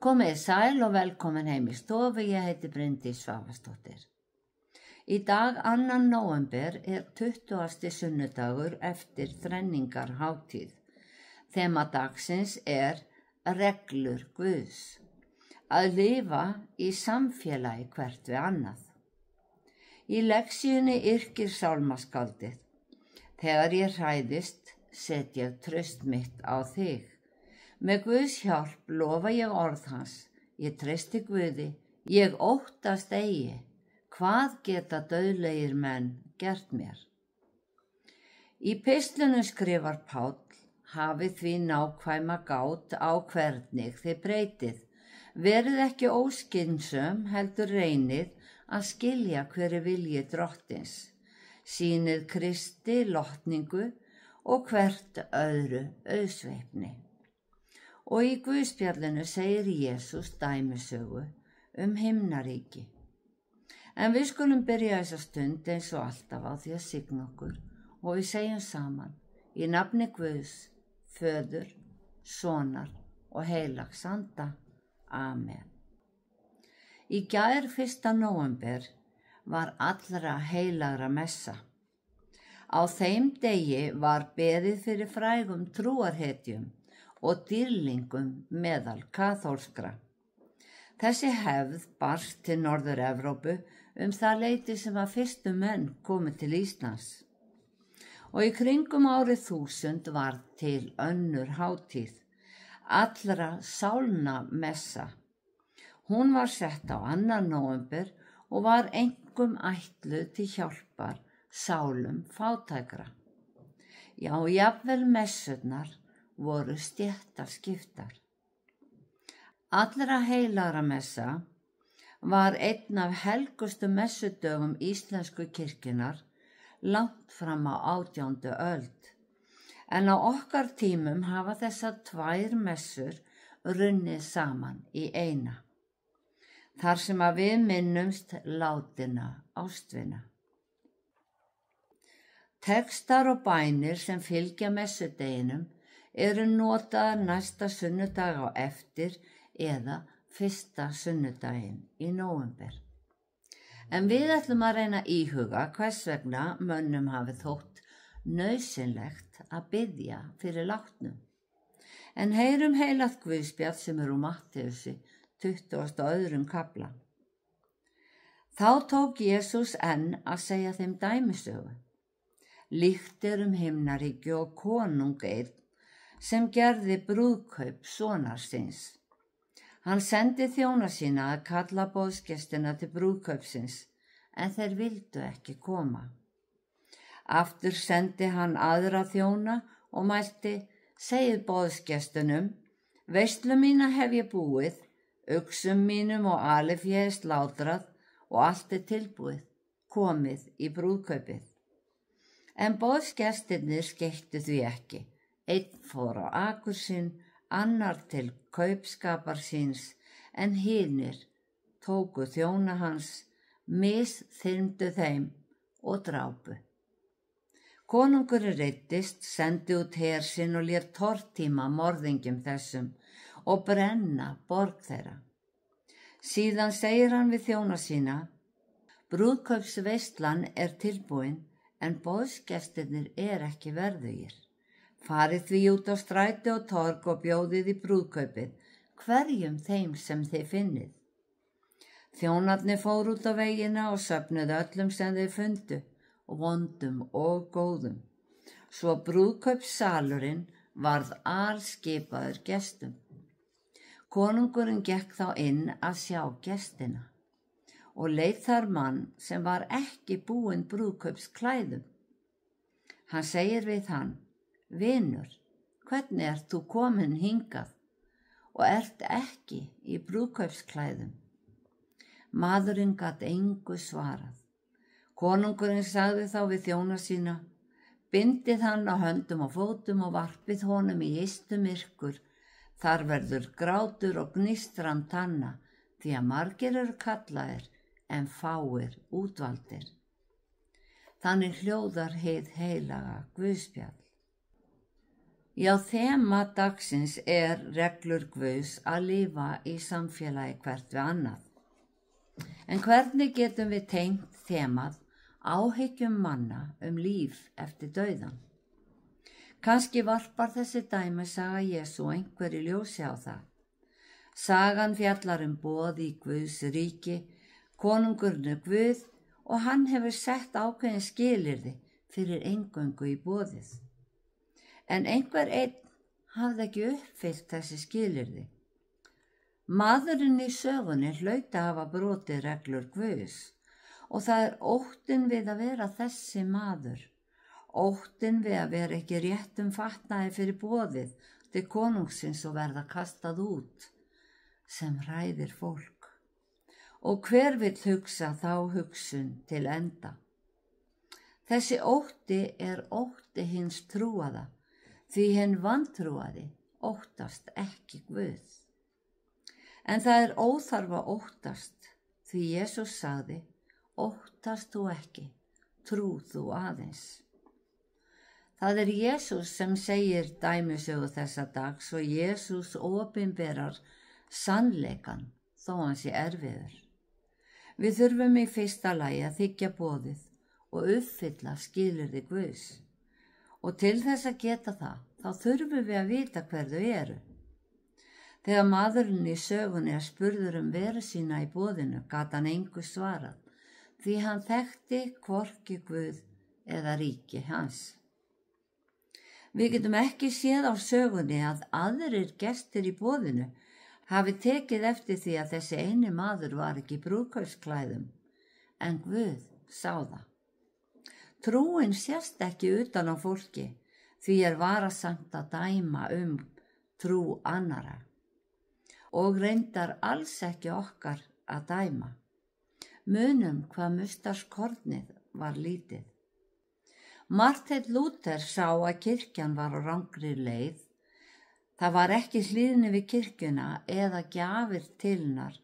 Komið sæl og velkomin heim í stofu, ég heiti Bryndís Svavarsdóttir. Í dag 2. nóvember er 20. sunnudagur eftir þrenningarhátíð. Þema dagsins er reglur Guðs, að lifa í samfélagi hvert við annað. Í lexíunni yrkir sálmaskáldið: þegar ég hræðist, set ég traust mitt á þig. Með Guðs hjálp lofa ég orð hans, ég treysti Guði, ég óttast eigi, hvað geta dauðlegir menn gert mér? Í pistlunum skrifar Páll: hafið því nákvæma gát á hvernig þið breytið, verið ekki óskynsöm, heldur reynið að skilja hver er vilji drottins, sýnið Kristi lotningu og hvert öðru auðsveifni. Og í Guðspjallinu segir Jesús dæmisögu himnaríki. En við skulum byrja þessa stund eins og alltaf á því að signa okkur og við segjum saman í nafni Guðs, Föður, Sonar og heilags anda. Amen. Í gær 1. nóvember var allra heilagra messa. Á þeim degi var beðið fyrir frægum trúarhetjum og dýrlingum meðal kaþólskra. Þessi hefð barst til Norður-Evrópu það leyti sem að fyrstu menn komu til Íslands. Og í kringum árið 1000 var til önnur hátíð, allra sálna messa. Hún var sett á 2. nóvember og var einkum ætluð til hjálpar sálum fátækra. Já, jafnvel messurnar voru stéttaskiptar. Allra heilagra messa var einn af helgustu messudögum íslensku kirkjunnar langt fram á 18. öld. En á okkar tímum hafa þessar 2 messur runnið saman í eina. Þar sem að við minnumst látinna ástvina. Textar og bænir sem fylgja messudeginum eru notaðar næsta sunnudag á eftir eða 1. sunnudaginn í nóvember. En við ætlum að reyna að íhuga hvers vegna mönnum hafi þótt nauðsynlegt að biðja fyrir látnum. En heyrum heilagt Guðspjall sem úr Mattheusi 22. kafla. Þá tók Jesús enn að segja þeim dæmisögu. Líkt er himnaríki og konung einn sem gerði brúðkaup sonar síns. Hann sendi þjóna sína að kalla boðsgestina til brúðkaupsins, en þeir vildu ekki koma. Aftur sendi hann aðra þjóna og mælti: segið boðsgestunum, veislu mína hef ég búið, uxum mínum og alifé slátrað og allt er tilbúið, komið í brúðkaupið. En boðsgestirnir skeyttu því ekki. Einn fór á akur sinn, annar til kaupskapar síns, en hinir tóku þjóna hans, misþyrmdu þeim og drápu. Konungurinn reiddist, sendi út her sinn og lét tortíma morðingjum þessum og brenna borg þeirra. Síðan segir hann við þjóna sína: brúðkaupsveislan er tilbúin, en boðsgestirnir er ekki verðugir. Farið því út á stræti og torg og bjóðið í brúðkaupið, hverjum þeim sem þið finnið. Þjónarnir fóru út á vegina og söfnuðu öllum sem þeir fundu, vondum og góðum. Svo brúðkaupssalurinn varð alskipaður gestum. Konungurinn gekk þá inn að sjá gestina og leit þar mann sem var ekki búinn brúðkaupsklæðum. Hann segir við hann: vinur, hvernig ert þú kominn hingað og ert ekki í brúðkaupsklæðum? Maðurinn gat engu svarað. Konungurinn sagði þá við þjóna sína: bindið hann á höndum og fótum og varpið honum í ystu myrkur, þar verður grátur og gnistran tanna, því að margir eru kallaðir en fáir útvaldir. Þannig hljóðar hið heilaga Guðspjall. Já, þema dagsins reglur Guðs að lifa í samfélagi hvert við annað. En hvernig getum við tengt þemað áhyggjum manna líf eftir dauðan? Kannski varpar þessi dæmisaga Jesú einhverju ljósi á það. Sagan fjallar boð í Guðs ríki, konungurinn Guð og hann hefur sett ákveðin skilyrði fyrir eingöngu í boðið. En einhver einn hafði ekki uppfyllt þessi skilyrði. Maðurinn í sögunni hlaut að hafa brotið reglur Guðs og það óttinn við að vera þessi maður, óttinn við að vera ekki réttum fatnaði fyrir boðið til konungsins og verða kastað út, sem hræðir fólk. Og hver vill hugsa þá hugsun til enda? Þessi ótti ótti hins trúaða, því hinn vantrúaði óttast ekki Guð. En það óþarfa óttast, því Jesús sagði, óttast þú ekki, trú þú aðeins. Það Jesús sem segir dæmisögu þessa dags og Jesús opinberar sannleikan þó hann sé erfiður. Við þurfum í fyrsta lagi að þiggja boðið og uppfylla skilyrði Guðs. Og til þess að geta það, þá þurfum við að vita hver þau eru. Þegar maðurinn í sögunni spurður veru sína í boðinu, gat hann engu svarað, því hann þekkti hvorki Guð eða ríki hans. Við getum ekki séð á sögunni að aðrir gestir í boðinu hafi tekið eftir því að þessi eini maður var ekki í brúðkaupsklæðum, en Guð sá það. Trúin sést ekki utan á fólki, því varasamt að dæma trú annara og reyndar alls ekki okkar að dæma. Munum hvað mustarskornið var lítið. Marteinn Lúther sá að kirkjan var á rangri leið. Það var ekki hlýðni við kirkjuna eða gjafir til hennar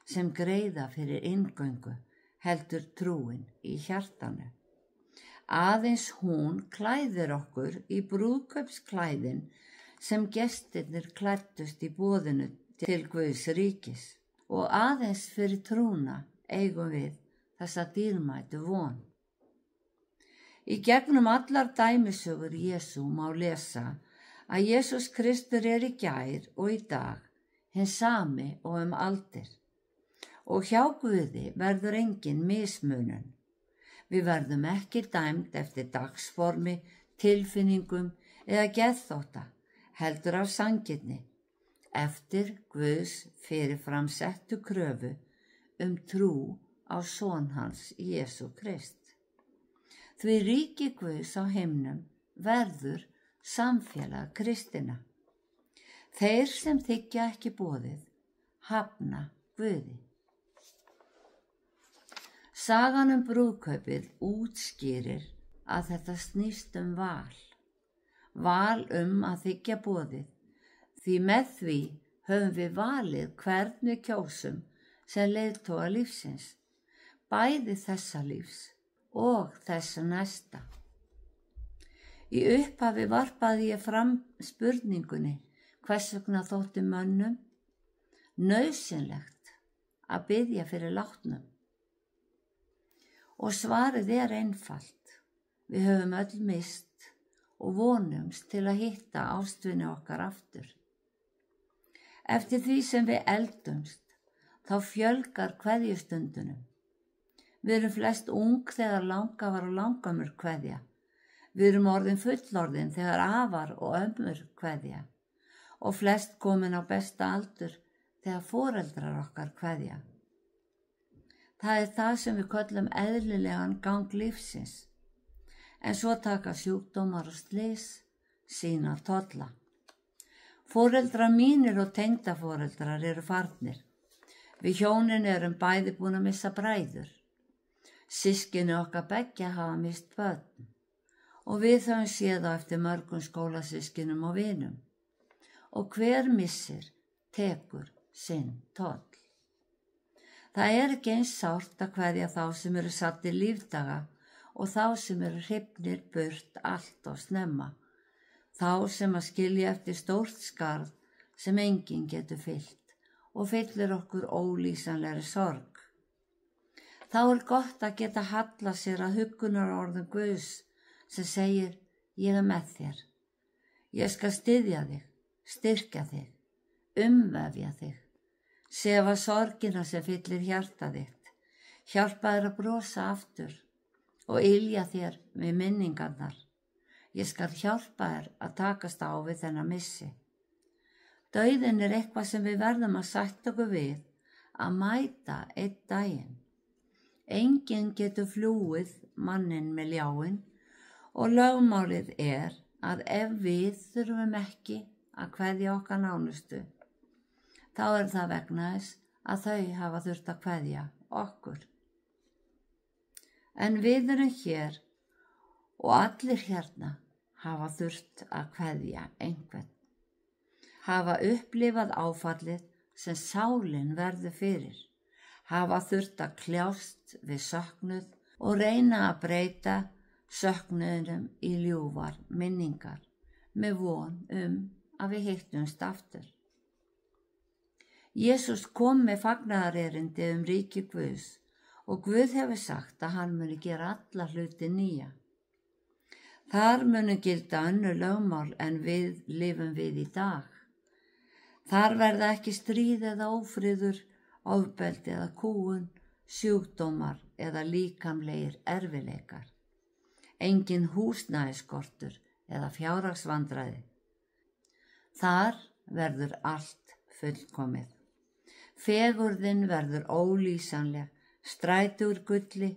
sem greiða fyrir inngöngu, heldur trúin í hjartanu. Aðeins hún klæðir okkur í brúðkaupsklæðin sem gestirnir klæddust í boðinu til Guðs ríkis og aðeins fyrir trúna eigum við þessa dýrmætu von. Í gegnum allar dæmisögur Jesú má lesa að Jesús Kristur í gær og í dag, hinn sami og aldir. Og hjá Guði verður engin mismunun. Við verðum ekki dæmd eftir dagsformi, tilfinningum eða geðþótta, heldur af sanngirni, eftir Guðs fyrirfram settu kröfu trú á son hans Jesú Krist. Því ríki Guðs á himnum verður samfélag kristinna. Þeir sem þiggja ekki boðið hafna Guði. Sagan brúðkaupið útskýrir að þetta snýst val. Val að þiggja boðið, því með því höfum við valið hvern við kjósum sem leiðtoga lífsins, bæði þessa lífs og þessa næsta. Í upphafi varpaði ég fram spurningunni hvers vegna þótti mönnum nauðsynlegt að biðja fyrir látnum. Og svarið einfalt. Við höfum öll mist og vonumst til að hitta ástvini okkar aftur. Eftir því sem við eldumst, þá fjölgar kveðjustundunum. Við erum flest ung þegar langafar og langamur kveðja. Við erum orðin fullorðin þegar afar og ömmur kveðja. Og flest komin á besta aldur þegar foreldrar okkar kveðja. Það það sem við köllum eðlilegan gang lífsins. En svo taka sjúkdómar og slys sína tolla. Foreldrar mínir og tengdaforeldrar eru farnir. Við hjónin erum bæði búin að missa bræður. Systkini okkar beggja hafa mist börn. Og við höfum séð á eftir mörgum skólasystkinum og vinum. Og hver missir tekur sinn toll. Það ekki eins sárt að kveðja þá sem eru satt í lífdaga og þá sem eru hrifnir burt allt og snemma. þá sem að skilja eftir stórt skarð sem enginn getur fyllt og fyllir okkur ólýsanlegri sorg. Þá gott að geta hallað sér að huggunarorðum Guðs sem segir: ég með þér. Ég skal styðja þig, styrkja þig, umvefja þig, sefa sorgina sem fyllir hjarta þitt, hjálpa þér að brosa aftur og ylja þér við minningarnar. Ég skal hjálpa þér að takast á við þennan missi. Dauðinn eitthvað sem við verðum að sætta okkur við að mæta einn daginn. Enginn getur flúið manninn með ljáinn og lögmálið að ef við þurfum ekki að kveðja okkar nánustu, þá það vegna þess að þau hafa þurft að kveðja okkur. En við erum hér og allir hérna hafa þurft að kveðja einhvern, hafa upplifað áfallið sem sálin verður fyrir, hafa þurft að kljást við söknuð og reyna að breyta söknuðinum í ljúfar minningar með von að við hittumst aftur. Jesús kom með fagnaðarerindi ríki Guðs og Guð hefur sagt að hann muni gera alla hluti nýja. Þar muni gilda önnur lögmál en við lifum við í dag. Þar verða ekki stríð eða ófriður, ofbeldi eða kúgun, sjúkdómar eða líkamlegir erfiðleikar. Engin húsnæðisskortur eða fjárhagsvandræði. Þar verður allt fullkomið. Fegurðin verður ólýsanleg, stræti úr gulli,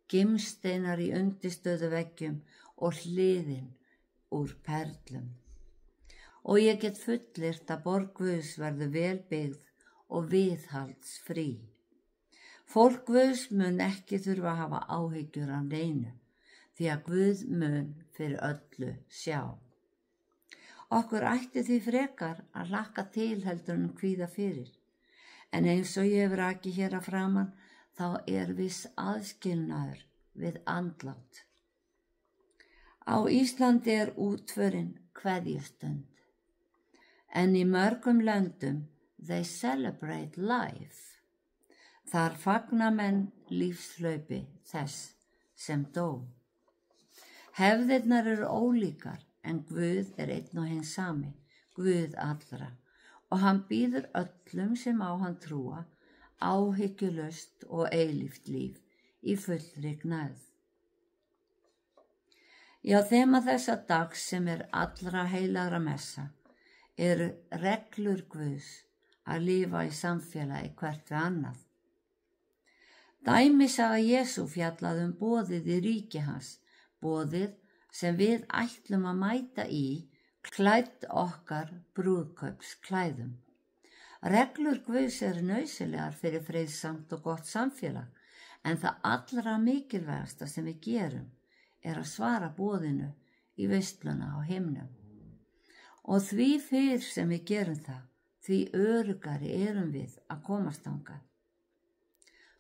gimsteinar í undirstöðuveggjum og hliðin úr perlum. Og ég get fullyrt að borg Guðs verður vel byggð og viðhaldsfrí. Fólk Guðs mun ekki þurfa að hafa áhyggjur af neinu, því að Guð mun fyrir öllu sjá. Okkur ætti því frekar að hlakka til heldur en kvíða fyrir, en eins og ég hef rakið hér að framan, þá viss aðskilnaður við andlát. Á Íslandi útförin kveðjustund, en í mörgum löndum they celebrate life. Þar fagna menn lífshlaupi þess sem dó. Hefðirnar ólíkar, en Guð einn og hinn sami, Guð allra, og hann býður öllum sem á hann trúa áhyggjulaust og eilíft líf í fullri gnægð. Já, þema þessa dags sem allra heilagra messa reglur Guðs að lifa í samfélagi hvert við annað. Dæmisaga Jesú fjallaði boðið í ríki hans, boðið sem við ætlum að mæta í, klædd okkar brúðkaupsklæðum. Reglur Guðs nauðsynlegar fyrir friðsamt og gott samfélag, en það allra mikilvægasta sem við gerum að svara boðinu í veisluna á himnum. Og því fyrr sem við gerum það, því öruggari erum við að komast þangað.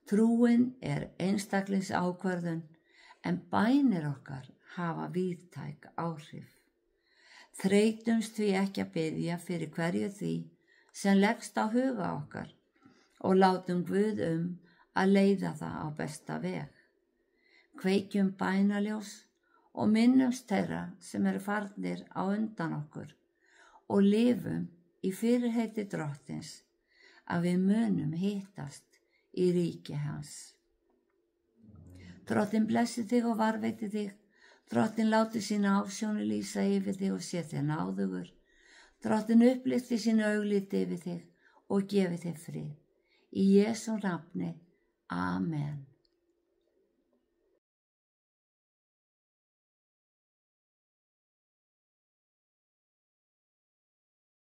Trúin einstaklingsákvörðun, en bænir okkar hafa víðtæk áhrif. Þreytumst því ekki að biðja fyrir hverju því sem leggst á huga okkar og látum Guð að leiða það á besta veg. Kveikjum bænaljós og minnumst þeirra sem farnir á undan okkur og lifum í fyrirheiti Drottins að við munum hittast í ríki hans. Drottinn blessi þig og varveiti þig. Drottinn láti sína ásjónu lýsa yfir þig og sé þér náðugur. Drottinn upplyfti sína augliti yfir þig og gefi þig frið. Í Jesú nafni. Amen.